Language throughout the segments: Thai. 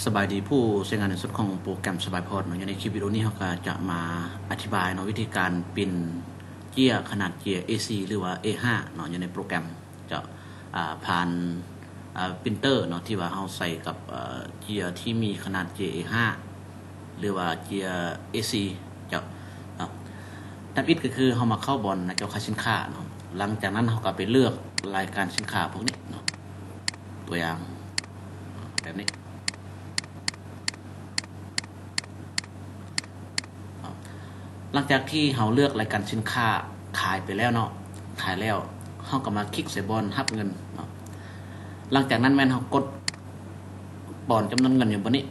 สบายดีผู้ใช้งานในสุดของโปรแกรมสบายพอร์ตในในคลิปวิดีโอนี้เราก็จะมาอธิบายวิธีการปิ้นเกียร์ขนาดเกียร์ AC หรือว่า A5 ในโปรแกรมจะผ่านปรินเตอร์ที่ว่าเราใส่กับเกียร์ที่มีขนาดเกียร์ A5 หรือว่าเกียร์ AC จะนับอิดก็คือเรามาเข้าบอลในเจ้าค่าสินค้าหลังจากนั้นเราก็ไปเลือกรายการสินค้าพวกนี้ตัวอย่างแบบนี้หลังจากที่เราเลือกรายการสินค้าขายไปแล้วขายแล้วเราก็มาคลิกใส่บอลรับเงินหลังจากนั้นแม่นเรากดบอลจำนวนเงินอยู่บนนี้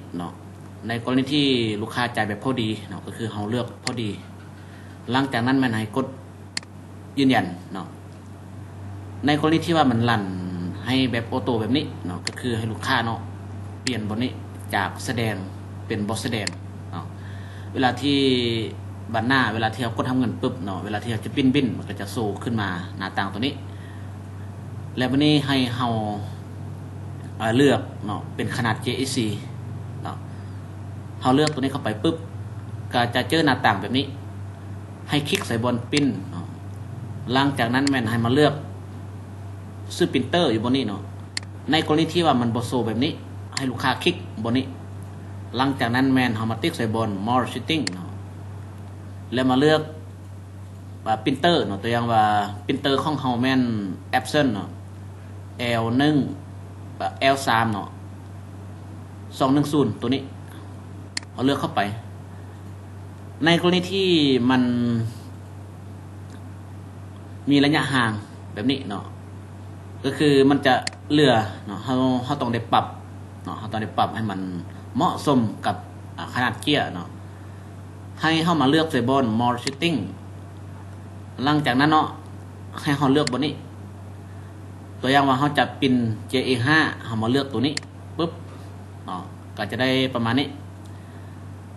ในกรณีที่ลูกค้าจ่ายแบบพอดีก็คือเราเลือกพอดีหลังจากนั้นแม่นให้กดยืนยันในกรณีที่ว่ามันลั่นให้แบบออโต้แบบนี้ก็คือให้ลูกค้าเปลี่ยนบนนี้จากแสดงเป็นบ่แสดงเวลาที่บันหน้าเวลาที่เรากดทำเงินปุ๊บเวลาที่เราจะบิ้นมันก็จะโซขึ้นมาหน้าต่างตัวนี้แล้ววันนี้ให้เราเลือกเป็นขนาด JAC เราเลือกตัวนี้เข้าไปปุ๊บก็จะเจอหน้าต่างแบบนี้ให้คลิกใส่บนปิ้นหลังจากนั้นแม่นให้มาเลือกซื้อปรินเตอร์อยู่บนนี้ในกรณีที่ว่ามันบ่โซแบบนี้ให้ลูกค้าคลิกบนนี้หลังจากนั้นแม่นเฮามาติ๊กใส่บน more setting แล้วมาเลือกปรินเตอร์ตัวอย่างว่าปรินเตอร์ของเฮาแม่น Epson L1 L3 210ตัวนี้เอาเลือกเข้าไปในกรณีที่มันมีระยะห่างแบบนี้ก็คือมันจะเลือเราต้องได้ปรับเราต้องได้ปรับให้มันเหมาะสมกับขนาดเกียร์ให้เข้ามาเลือกใส่บน more setting หลังจากนั้นให้เราเลือกบนนี้ตัวอย่างว่าเราจะปิ้น JA5 เรามาเลือกตัวนี้ปุ๊บก็จะได้ประมาณนี้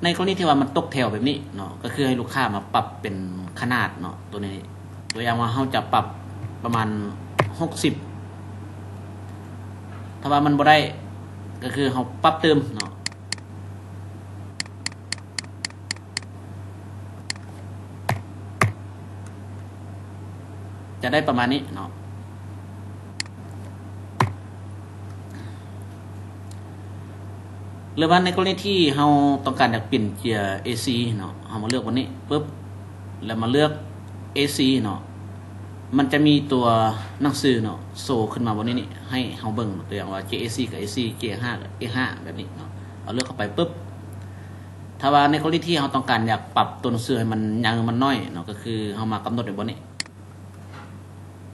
ในกรณีที่ว่ามันตกแถวแบบนี้ก็คือให้ลูกค้ามาปรับเป็นขนาดตัวนี้ตัวอย่างว่าเราจะปรับประมาณ60ถ้าว่ามันบ่ได้ก็คือเราปรับเติมจะได้ประมาณนี้หรือว่าในกรณีที่เราต้องการอยากเปลี่ยนเกียร์ AC เรามาเลือกวันนี้ปุ๊บแล้วมาเลือก AC มันจะมีตัวหนังสือโซขึ้นมาบนนี้นี่ให้เราเบิ่งตัวอย่างว่า JAC กับ AC J5 กับ A5 แบบนี้เอาเลือกเข้าไปปุ๊บถ้าว่าในกรณีที่เราต้องการอยากปรับตัวหนังสือให้มันยาวมันน้อยก็คือเรามากำหนดในบนนี้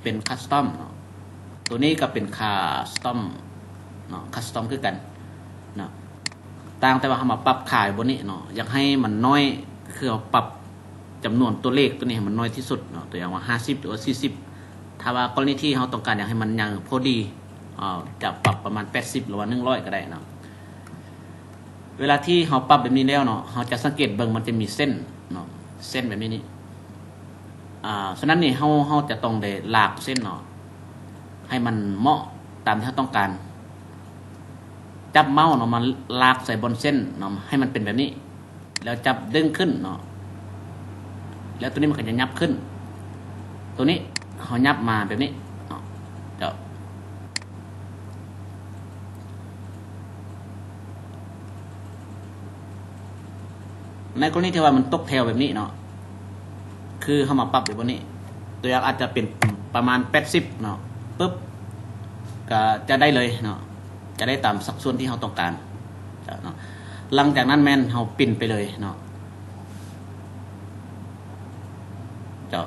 เป็นคัสตอมตัวนี้ก็เป็นคัสตอมคัสตอมคือกันต่างแต่ว่าเรามาปรับขายบนนี้อยากให้มันน้อยคือเราปรับจำนวนตัวเลขตัวนี้ให้มันน้อยที่สุดตัวอย่างว่า50หรือว่า40ถ้าว่ากรณีที่เราต้องการอยากให้มันยังพอดีจะปรับประมาณ80หรือว่า100ก็ได้เวลาที่เราปรับแบบนี้แล้วเราจะสังเกตเบิ่งมันจะมีเส้นเส้นแบบนี้นี่ฉะนั้นนี่เราจะต้องได้ลากเส้นให้มันเหมาะตามที่เราต้องการจับเมาส์มาลากใส่บนเส้นให้มันเป็นแบบนี้แล้วจับดึงขึ้นแล้วตัวนี้มันก็จะยับขึ้นตัวนี้เขายับมาแบบนี้เดี๋ยวในกรณีที่ว่ามันตกแถวแบบนี้คือเขามาปรับแบบบนนี้ตัวอย่างอาจจะเป็นประมาณ80ปุ๊บก็จะได้เลยจะได้ตามสัดส่วนที่เราต้องการหลังจากนั้นแม่นเราปิ้นไปเลยเจ้า